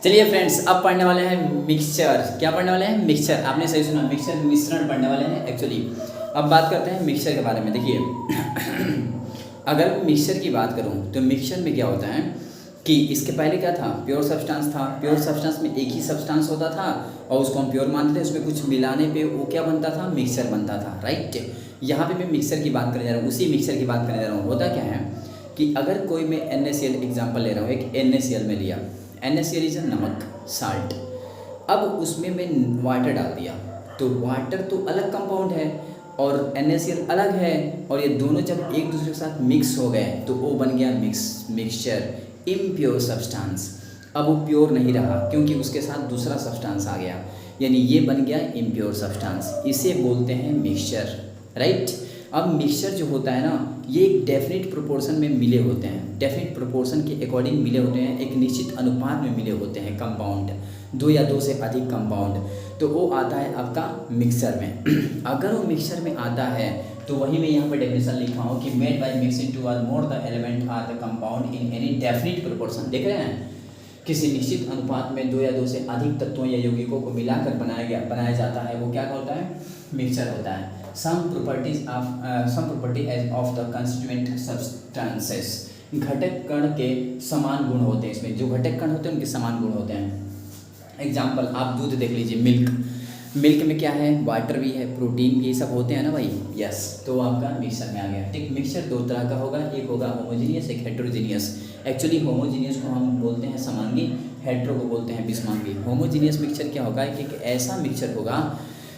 चलिए फ्रेंड्स, अब पढ़ने वाले हैं मिक्सचर। क्या पढ़ने वाले हैं? मिक्सचर। आपने सही सुना, मिक्सचर मिश्रण पढ़ने वाले हैं एक्चुअली। अब बात करते हैं मिक्सचर के बारे में। देखिए अगर मिक्सचर की बात करूं तो मिक्सचर में क्या होता है कि इसके पहले क्या था? प्योर सब्सटेंस था। प्योर सब्सटेंस में एक ही सब्सटेंस होता था और उसको हम प्योर मानते थे। उसमें कुछ मिलाने पे वो क्या बनता था? मिक्सचर बनता था, राइट। यहाँ पे मैं मिक्सचर की बात करने जा रहा हूँ, उसी मिक्सचर की बात करने जा रहा हूँ। होता क्या है कि अगर कोई मैं NaCl एग्जाम्पल ले रहा हूँ, एक NaCl में लिया, NaCl इज नमक, साल्ट। अब उसमें मैं वाटर डाल दिया तो वाटर तो अलग कंपाउंड है और NaCl अलग है, और ये दोनों जब एक दूसरे के साथ मिक्स हो गए तो वो बन गया मिक्सचर, इम्प्योर सब्सटेंस। अब वो प्योर नहीं रहा क्योंकि उसके साथ दूसरा सब्सटेंस आ गया, यानी ये बन गया इम्प्योर सब्सटेंस। इसे बोलते हैं मिक्सचर, राइट। अब मिक्सचर जो होता है ना, ये एक डेफिनेट प्रोपोर्शन में मिले होते हैं, डेफिनेट प्रोपोर्शन के अकॉर्डिंग मिले होते हैं, एक निश्चित अनुपात में मिले होते हैं कंपाउंड, दो या दो से अधिक कंपाउंड, तो वो आता है आपका मिक्सचर में। अगर वो मिक्सचर में आता है तो वही मैं यहाँ पर डेफिनेशन लिखा हूँ कि made by mixing two or more the element or the compound in any definite proportion. देख रहे हैं, किसी निश्चित अनुपात में दो या दो से अधिक तत्वों या यौगिकों को मिलाकर बनाया जाता है, वो क्या होता है? मिक्सचर होता है। some property as of the constituent substances, घटक कण के समान गुण होते हैं। इसमें जो घटक कण होते हैं उनके समान गुण होते हैं। एग्जाम्पल, आप दूध देख लीजिए, मिल्क में क्या है? वाटर भी है, प्रोटीन भी, ये सब होते हैं ना भाई, यस। तो आपका मिक्सचर में आ गया, ठीक। मिक्सचर दो तरह का होगा, एक होगा होमोजीनियस, एक हेट्रोजीनियस। एक्चुअली होमोजीनियस को हम बोलते हैं समांगी, हेट्रो को बोलते हैं विषमांगी। होमोजीनियस मिक्सचर क्या होगा कि ऐसा मिक्सचर होगा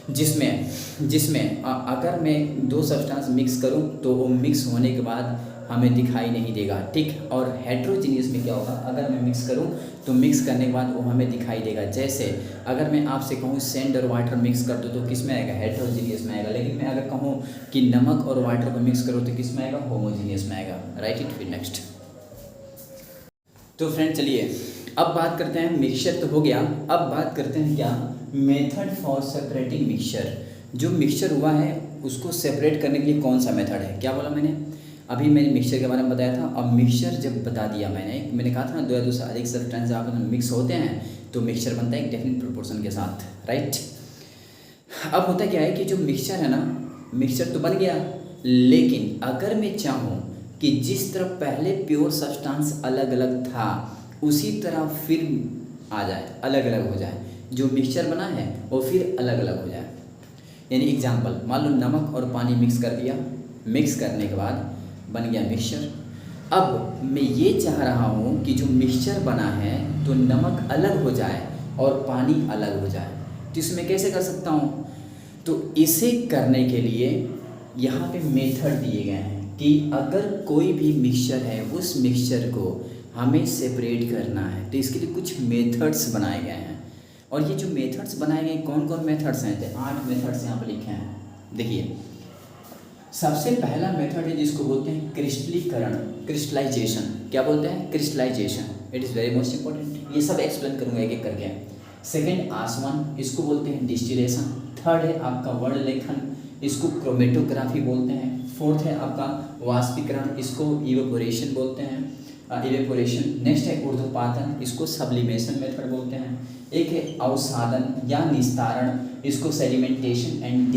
जिसमें अगर मैं दो सब्सटेंस मिक्स करूं तो वो मिक्स होने के बाद हमें दिखाई नहीं देगा, ठीक। और हेट्रोजीनियस में क्या होगा? अगर मैं मिक्स करूं तो मिक्स करने के बाद वो हमें दिखाई देगा। जैसे अगर मैं आपसे कहूं सैंड और वाटर मिक्स कर दो तो किस में आएगा? हेट्रोजीनियस में आएगा। लेकिन मैं अगर कहूं कि नमक और वाटर को मिक्स करो तो किस में आएगा? होमोजीनियस में आएगा, राइट इट। फिर नेक्स्ट, तो फ्रेंड चलिए अब बात करते हैं, मिक्सचर तो हो गया, अब बात करते हैं क्या? Method for separating mixture. जो मिक्सचर हुआ है उसको सेपरेट करने के लिए कौन सा मेथड है? क्या बोला मैंने अभी? मैंने मिक्सचर के बारे में बताया था। अब मिक्सचर जब बता दिया मैंने कहा था ना, दो या दो से अधिक सब्सटेंस आपस में मिक्स होते हैं तो मिक्सचर बनता है एक डेफिनेट प्रोपोर्शन के साथ, राइट। अब होता क्या है कि जो मिक्सचर है ना, मिक्सचर तो बन गया, लेकिन अगर मैं चाहूँ कि जिस तरह पहले प्योर सब्सटेंस अलग अलग था उसी तरह फिर आ जाए, अलग अलग हो जाए, जो मिक्सचर बना है वो फिर अलग अलग हो जाए। यानी एग्जाम्पल, मान लो नमक और पानी मिक्स कर दिया, मिक्स करने के बाद बन गया मिक्सचर। अब मैं ये चाह रहा हूँ कि जो मिक्सचर बना है तो नमक अलग हो जाए और पानी अलग हो जाए, तो इसमें कैसे कर सकता हूँ? तो इसे करने के लिए यहाँ पे मेथड दिए गए हैं कि अगर कोई भी मिक्सचर है उस मिक्सचर को हमें सेपरेट करना है तो इसके लिए कुछ मेथड्स बनाए गए हैं। और ये जो मेथड्स बनाए गए कौन कौन मेथड्स हैं? तो 8 मेथड्स यहाँ पर लिखे हैं। देखिए, सबसे पहला मेथड है जिसको बोलते हैं क्रिस्टलीकरण, क्रिस्टलाइजेशन। क्या बोलते हैं? Crystallization. It is very most important, ये सब एक्सप्लेन करूँगा एक एक करके। सेकेंड आसवन, इसको बोलते हैं डिस्टिलेशन। थर्ड है आपका वर्ण लेखन, इसको क्रोमेटोग्राफी बोलते हैं। फोर्थ है आपका वाष्पीकरण, इसको इवेपोरेशन बोलते हैं, इवेपोरेशन। नेक्स्ट है ऊर्ध्वपातन, इसको सब्लिमेशन मेथड बोलते हैं। एक है अवसादन या निस्तारण, इसको सेडिमेंटेशन एंड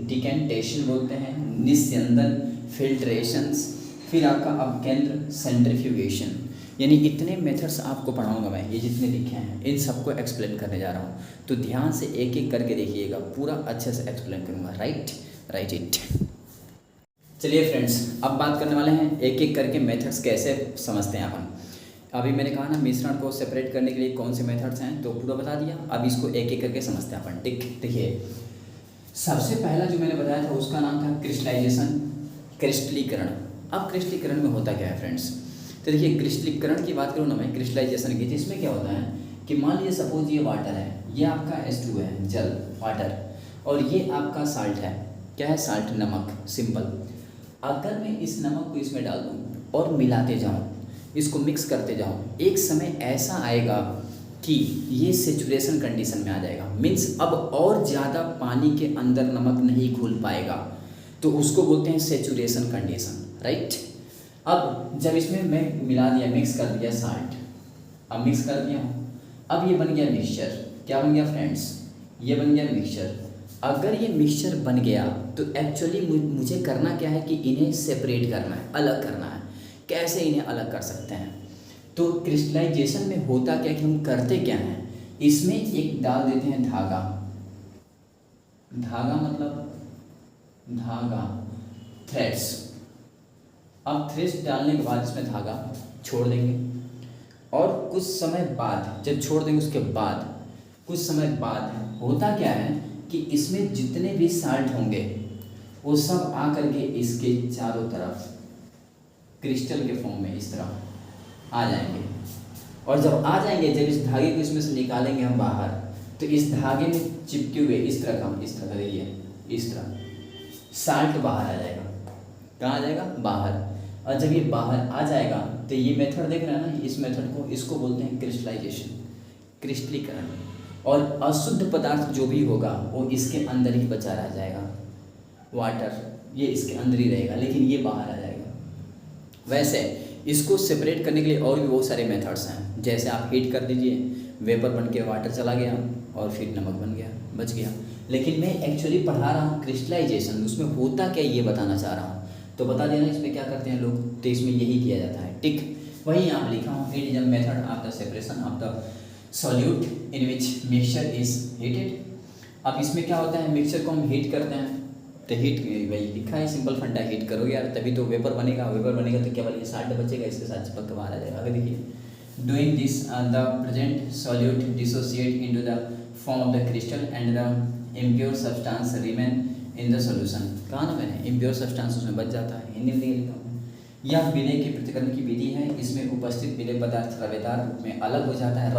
डिकेंटेशन बोलते हैं। निस्यंदन, फिल्ट्रेशंस। फिर आपका अपकेंद्र, सेंट्रीफ्यूगेशन। यानी इतने मेथड्स आपको पढ़ाऊंगा मैं, ये जितने लिखे हैं इन सबको एक्सप्लेन करने जा रहा हूँ, तो ध्यान से एक एक करके देखिएगा, पूरा अच्छे से एक्सप्लेन करूँगा, राइट इट। चलिए फ्रेंड्स, अब बात करने वाले हैं एक एक करके मेथड्स कैसे समझते हैं अपन। अभी मैंने कहा ना मिश्रण को सेपरेट करने के लिए कौन से मेथड्स हैं, तो पूरा बता दिया। अब इसको एक एक करके समझते हैं अपन, ठीक। देखिए, सबसे पहला जो मैंने बताया था उसका नाम था क्रिस्टलाइजेशन, क्रिस्टलीकरण। अब क्रिस्टलीकरण में होता क्या है फ्रेंड्स? तो देखिए, क्रिस्टलीकरण की बात करूँ ना मैं, क्रिस्टलाइजेशन की, तो इसमें क्या होता है कि मान लीजिए सपोज ये वाटर है, ये आपका H2 है, जल, वाटर, और ये आपका साल्ट है। क्या है? साल्ट, नमक, सिंपल। अगर मैं इस नमक को इसमें डाल दूँ और मिलाते जाऊँ, इसको मिक्स करते जाऊँ, एक समय ऐसा आएगा कि ये सेचुरेशन कंडीशन में आ जाएगा। मीन्स अब और ज़्यादा पानी के अंदर नमक नहीं घुल पाएगा, तो उसको बोलते हैं सेचुरेशन कंडीशन, राइट। अब जब इसमें मैं मिला दिया, मिक्स कर दिया साल्ट, अब मिक्स कर दिया हूँ, अब ये बन गया मिक्सचर। क्या बन गया फ्रेंड्स? ये बन गया मिक्सचर। अगर ये मिक्सचर बन गया तो एक्चुअली मुझे करना क्या है कि इन्हें सेपरेट करना है, अलग करना है। कैसे इन्हें अलग कर सकते हैं? तो क्रिस्टलाइजेशन में होता क्या कि हम करते क्या हैं, इसमें एक डाल देते हैं धागा। धागा मतलब धागा, थ्रेड्स। अब थ्रेड्स डालने के बाद इसमें धागा छोड़ देंगे और कुछ समय बाद, जब छोड़ देंगे उसके बाद कुछ समय बाद होता क्या है कि इसमें जितने भी साल्ट होंगे वो सब आकर के इसके चारों तरफ क्रिस्टल के फॉर्म में इस तरह आ जाएंगे। और जब आ जाएंगे, जब इस धागे को इसमें से निकालेंगे हम बाहर, तो इस धागे में चिपके हुए इस तरह का देखिए, इस तरह साल्ट बाहर आ जाएगा। कहाँ आ जाएगा? बाहर। और जब ये बाहर आ जाएगा तो ये मेथड देख रहे हैं ना, इस मेथड को, इसको बोलते हैं क्रिस्टलाइजेशन, क्रिस्टलीकरण। और अशुद्ध पदार्थ जो भी होगा वो इसके अंदर ही बचा रह जाएगा। वाटर ये इसके अंदर ही रहेगा, लेकिन ये बाहर आ जाएगा। वैसे इसको सेपरेट करने के लिए और भी बहुत सारे मेथड्स हैं। जैसे आप हीट कर दीजिए, वेपर बन के वाटर चला गया और फिर नमक बन गया, बच गया। लेकिन मैं एक्चुअली पढ़ा रहा हूँ क्रिस्टलाइजेशन, उसमें होता क्या ये बताना चाह रहा हूँ। तो बता देना इसमें क्या करते हैं लोग, तो इसमें यही किया जाता है। टिक वही यहाँ लिखा हूँ, it is a method of the separation of the solute in which mixture is heated. अब इसमें क्या होता है, मिक्सचर को हम हीट करते हैं, तो हीट वही लिखा है, सिंपल फंडा, हीट करोगे यार तभी तो वेपर बनेगा। वेपर बनेगा तो केवल ये साल्ट बचेगा, इसके साथ चिपक के बाहर आ जाएगा। आगे देखिए, doing this the present solute dissociate into the form of the crystal and the impure substance remain in the solution. कहा ना मैंने, इम्प्योर सब्सटेंस उसमें बच जाता है। हिंदी में लिखा हूँ, यह विलय की पृथक्करण की विधि है। इसमें उपस्थित विलय पदार्थ रवेदार रूप में अलग हो जाता है,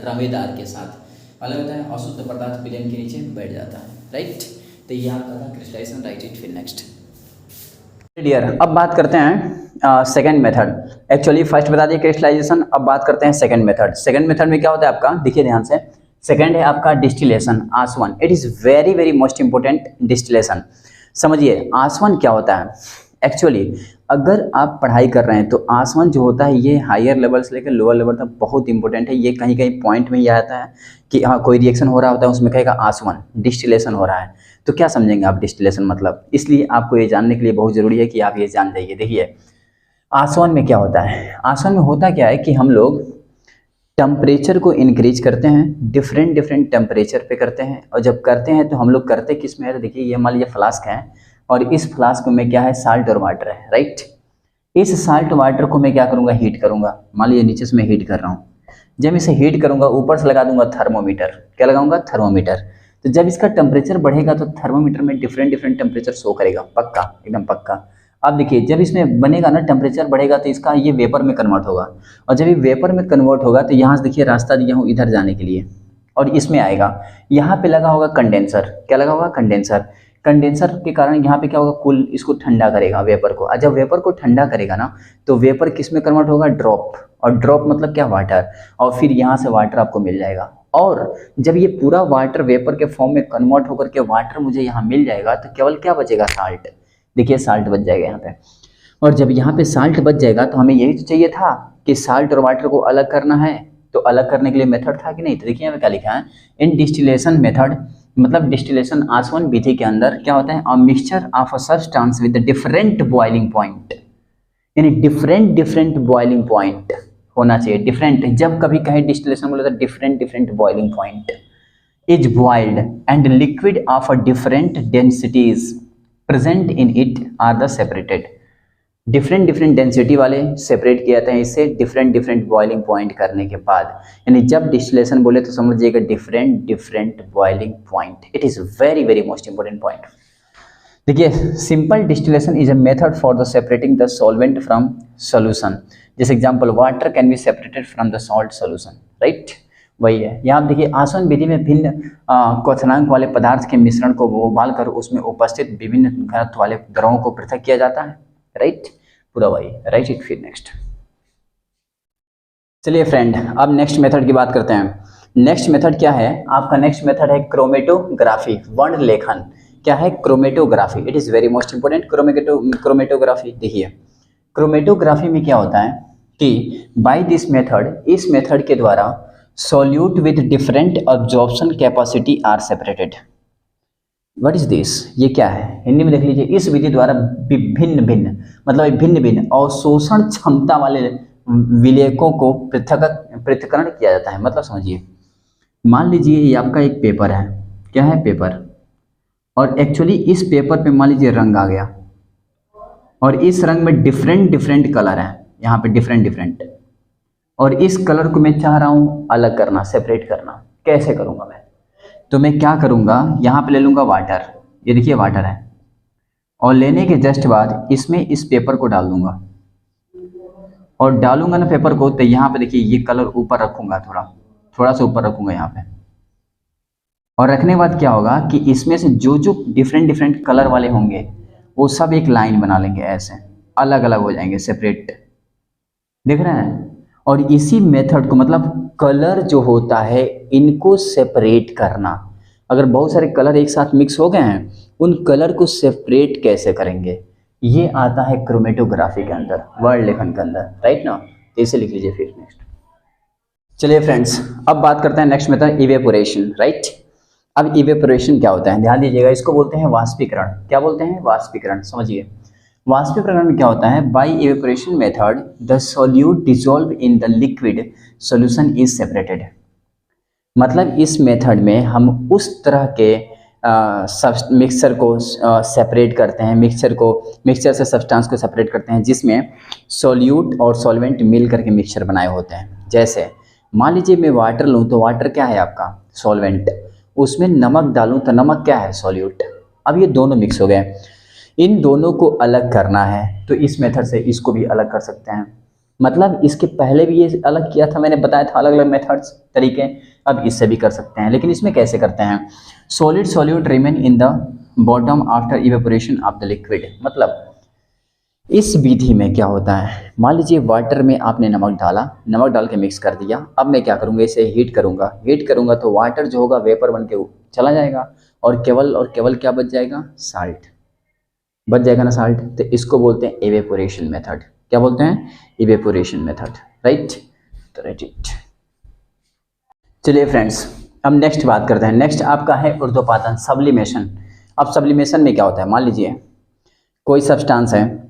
रवेदार के साथ अलग होता है। अशुद्ध पदार्थ विलयन के नीचे बैठ जाता है। राइट, तो ये आपका था क्रिस्टलाइजेशन। राइट इट, फिर नेक्स्ट डियर। अब बात करते हैं सेकंड मेथड। एक्चुअली फर्स्ट बता दिए क्रिस्टलाइजेशन, अब बात करते हैं सेकंड मेथड। सेकंड मेथड में क्या होता है आपका, देखिए ध्यान से। सेकंड है आपका डिस्टिलेशन, आसवन। It is very very most important distillation. समझिए आसवन क्या होता है। एक्चुअली अगर आप पढ़ाई कर रहे हैं तो आसवन जो होता है ये हायर लेवल से लेकर लोअर लेवल तक बहुत इंपॉर्टेंट है। ये कहीं कहीं पॉइंट में ही आता है कि हाँ कोई रिएक्शन हो रहा होता है, उसमें कहेगा आसवन, डिस्टिलेशन हो रहा है। तो क्या समझेंगे आप डिस्टिलेशन मतलब, इसलिए आपको ये जानने के लिए बहुत ज़रूरी है कि आप ये जान जाइए। देखिए आसवन में क्या होता है, आसवन में होता क्या है कि हम लोग टेम्परेचर को इंक्रीज करते हैं, डिफरेंट टेम्परेचर पे करते हैं। और जब करते हैं तो हम लोग करते किस में है, देखिए ये मान लीजिए फ्लास्क है और इस फ्लास्क में क्या है, साल्ट और वाटर है। राइट, इस साल्ट वाटर को मैं क्या करूँगा, हीट करूँगा। मान लीजिए नीचे से मैं हीट कर रहा हूँ, जब इसे हीट करूँगा ऊपर से लगा दूंगा थर्मोमीटर। क्या लगाऊंगा, थर्मोमीटर। तो जब इसका टेम्परेचर बढ़ेगा तो थर्मोमीटर में डिफरेंट टेम्परेचर शो करेगा, पक्का, एकदम पक्का। अब देखिए जब इसमें बनेगा ना, टेम्परेचर बढ़ेगा तो इसका ये वेपर में कन्वर्ट होगा। और जब ये वेपर में कन्वर्ट होगा तो यहाँ से देखिए रास्ता दिया हूँ इधर जाने के लिए, और इसमें आएगा। यहाँ पे लगा होगा कंडेंसर। क्या लगा होगा, कंडेंसर। कंडेंसर के कारण यहाँ पे क्या होगा, कूल, इसको ठंडा करेगा वेपर को। और जब वेपर को ठंडा करेगा ना तो वेपर किस में कन्वर्ट होगा, ड्रॉप। और ड्रॉप मतलब क्या, वाटर। और फिर यहाँ से वाटर आपको मिल जाएगा। और जब ये पूरा वाटर वेपर के फॉर्म में कन्वर्ट होकर के वाटर मुझे यहाँ मिल जाएगा तो केवल क्या बचेगा, साल्ट। देखिए साल्ट बच जाएगा यहाँ पे। और जब यहाँ पे साल्ट बच जाएगा तो हमें यही तो चाहिए था कि साल्ट और वाटर को अलग करना है। तो अलग करने के लिए मेथड था कि नहीं, तो देखिए यहाँ पे क्या लिखा है, इन डिस्टिलेशन मेथड, मतलब डिस्टिलेशन आसवन विधि के अंदर क्या होता है, a mixture of a substance with different boiling point. यानी डिफरेंट बॉइलिंग पॉइंट होना चाहिए, डिफरेंट। जब कभी कहें डिस्टिलेशन बोले तो different boiling point is boiled and liquid of a different densities present in it are the separated. Different density वाले separate किए जाते हैं इससे डिफरेंट बॉइलिंग पॉइंट करने के बाद। यानी जब डिस्टिलेशन बोले तो समझिएगा different boiling point. It is very most important point. देखिए simple distillation is a method for the separating the solvent from solution. जैसे example, water can be separated from the salt solution. Right, वही है। यहाँ आप देखिए आसवन विधि में भिन्न क्वथनांक वाले पदार्थ के मिश्रण को उबालकर उसमें उपस्थित विभिन्न घनत्व वाले द्रवों को पृथक किया जाता है। राइट, पूरा वही। राइट इट, फिर नेक्स्ट। चलिए फ्रेंड, अब नेक्स्ट मेथड की बात करते हैं। नेक्स्ट मेथड क्या है आपका, नेक्स्ट मेथड है क्रोमेटोग्राफी, वर्ण लेखन। क्या है, chromatography. It is very most important. Chromatography देखिए, क्रोमेटोग्राफी में क्या होता है कि बाय दिस मेथड, इस मेथड के द्वारा solute with different absorption capacity are separated. What is this, ये क्या है? हिंदी में देख लीजिए। इस विधि द्वारा विभिन्न भिन्न मतलब भिन्न भिन्न अवशोषण क्षमता वाले विलेयकों को पृथक्करण किया जाता है। मतलब समझिए, मान लीजिए ये आपका एक पेपर है, क्या है पेपर, और एक्चुअली इस पेपर पे मान लीजिए रंग आ गया, और इस रंग में डिफरेंट डिफरेंट कलर है, यहाँ पे डिफरेंट डिफरेंट, और इस कलर को मैं चाह रहा हूँ अलग करना, सेपरेट करना। कैसे करूँगा मैं? तो मैं क्या करूँगा, यहाँ पे ले लूँगा वाटर, ये देखिए वाटर है, और लेने के जस्ट बाद इसमें इस पेपर को डाल दूंगा, और डालूंगा ना पेपर को, तो यहाँ पे देखिए ये कलर ऊपर रखूंगा, थोड़ा सा ऊपर रखूंगा यहाँ पे, और रखने के बाद क्या होगा कि इसमें से जो जो डिफरेंट डिफरेंट कलर वाले होंगे वो सब एक लाइन बना लेंगे, ऐसे अलग अलग हो जाएंगे, सेपरेट, देख रहे हैं। और इसी मेथड को, मतलब कलर जो होता है इनको सेपरेट करना, अगर बहुत सारे कलर एक साथ मिक्स हो गए हैं, उन कलर को सेपरेट कैसे करेंगे, ये आता है क्रोमेटोग्राफी के अंदर, वर्ड लेखन के अंदर, राइट ना। इसे लिख लीजिए फिर नेक्स्ट। चलिए फ्रेंड्स, अब बात करते हैं नेक्स्ट मेथड, इवेपोरेशन, राइट। अब इवेपोरेशन क्या होता है, ध्यान दीजिएगा, इसको बोलते हैं वाष्पीकरण। क्या बोलते हैं? वाष्पीकरण। समझिए, वाष्पीकरण में क्या होता है, by evaporation method the solute dissolve in the liquid solution is separated. मतलब इस मेथड में हम उस तरह के मिक्सचर को सेपरेट करते हैं, मिक्सचर से सब्सटेंस को सेपरेट करते हैं जिसमें सॉल्यूट और सॉल्वेंट मिल करके मिक्सचर बनाए होते हैं। जैसे मान लीजिए मैं वाटर लूँ तो वाटर क्या है आपका? सॉल्वेंट। उसमें नमक डालूँ तो नमक क्या है? सॉल्यूट। अब ये दोनों मिक्स हो गए, इन दोनों को अलग करना है, तो इस मेथड से इसको भी अलग कर सकते हैं। मतलब इसके पहले भी ये अलग किया था, मैंने बताया था अलग अलग मेथड्स तरीके, अब इससे भी कर सकते हैं। लेकिन इसमें कैसे करते हैं? Solid solute remain in the bottom after evaporation of the liquid. मतलब इस विधि में क्या होता है, मान लीजिए वाटर में आपने नमक डाला, नमक डाल के मिक्स कर दिया। अब मैं क्या करूँगा, इसे हीट करूँगा तो वाटर जो होगा वेपर बन के चला जाएगा, और केवल क्या बच जाएगा? साल्ट बच जाएगा ना, साल्ट। तो इसको बोलते हैं इवेपोरेशन मेथड। क्या बोलते हैं? Evaporation method, right. तो राइट इट। चलिए फ्रेंड्स, अब नेक्स्ट बात करते हैं। नेक्स्ट आपका है ऊर्ध्वपातन, सब्लिमेशन। अब सब्लिमेशन में क्या होता है, मान लीजिए कोई सब्सटेंस है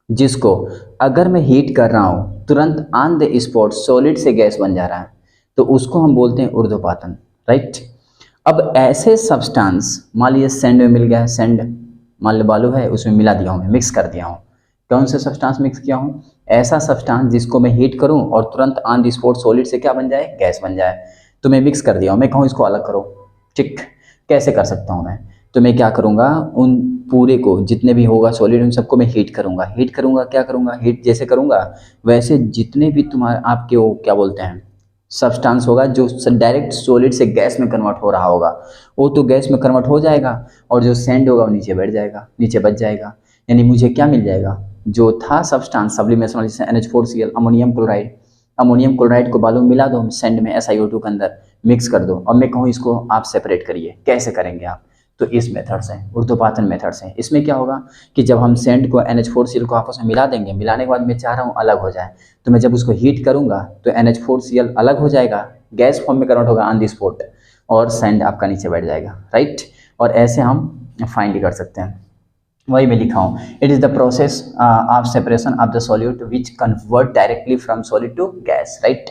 जिसको अगर मैं हीट कर रहा हूँ तुरंत ऑन द स्पॉट सॉलिड से गैस बन जा रहा है, तो उसको हम बोलते हैं ऊर्ध्वपातन, राइट। अब ऐसे सब्सटेंस, मान लीजिए सैंड में मिल गया है, सैंड मान लो बालू है, उसमें मिला दिया हूँ, मिक्स कर दिया हूँ। कौन से सब्सटेंस मिक्स किया हूँ? ऐसा सब्सटेंस जिसको मैं हीट करूँ और तुरंत ऑन द स्पॉट सॉलिड से क्या बन जाए? गैस बन जाए। तो मैं मिक्स कर दिया हूँ, मैं कहूँ इसको अलग करो, ठीक। कैसे कर सकता हूँ मैं? तो मैं क्या करूँगा, उन पूरे को जितने भी होगा सॉलिड उन सबको मैं हीट करूँगा। क्या करूँगा? हीट जैसे करूँगा वैसे जितने भी तुम्हारे आपके वो क्या बोलते हैं सब्सटेंस होगा जो डायरेक्ट सॉलिड से गैस में कन्वर्ट हो रहा होगा, वो तो गैस में कन्वर्ट हो जाएगा, और जो सैंड होगा वो नीचे बैठ जाएगा, नीचे बच जाएगा। यानी मुझे क्या मिल जाएगा, जो था सब्सटेंस सब्लिमेशन वाला, जैसे NH4Cl, अमोनियम क्लोराइड को बालू में मिला दो सैंड में SiO2 के अंदर मिक्स कर दो, और मैं कहूँ इसको आप सेपरेट करिए। कैसे करेंगे आप? तो इस मेथड से, ऊर्ध्वपातन मेथड से। इसमें क्या होगा कि जब हम सैंड को NH4Cl को आपस में मिला देंगे, मिलाने के बाद मैं चाह रहा हूँ अलग हो जाए, तो मैं जब उसको हीट करूँगा तो NH4Cl अलग हो जाएगा, गैस फॉर्म में कन्वर्ट होगा ऑन द स्पॉट, और सैंड आपका नीचे बैठ जाएगा, राइट। और ऐसे हम फाइंड कर सकते हैं। वही मैं लिखा हूँ, it is the process of separation of the solute which convert directly from solid to gas, right.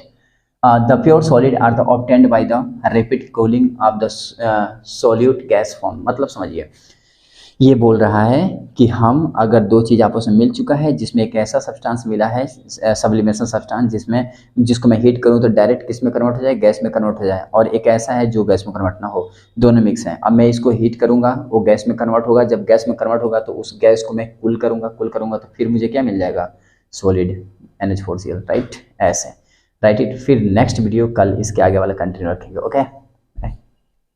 The pure solid are the obtained by the rapid cooling of the solute gas form। मतलब समझिए, ये बोल रहा है कि हम अगर दो चीज़ आपस में मिल चुका है, जिसमें एक ऐसा सब्सटेंस मिला है सब्लिमेशन सब्सटेंस जिसको मैं हीट करूँ तो डायरेक्ट किस में कन्वर्ट हो जाए? गैस में कन्वर्ट हो जाए, और एक ऐसा है जो गैस में कन्वर्ट ना हो, दोनों मिक्स हैं। अब मैं इसको हीट करूँगा, वो गैस में कन्वर्ट होगा, जब गैस में कन्वर्ट होगा तो उस गैस को मैं कूल करूँगा तो फिर मुझे क्या मिल जाएगा? Solid NH4Cl, right. ऐसे राइट इट। फिर नेक्स्ट वीडियो कल इसके आगे वाला कंटिन्यू रखेंगे, ओके।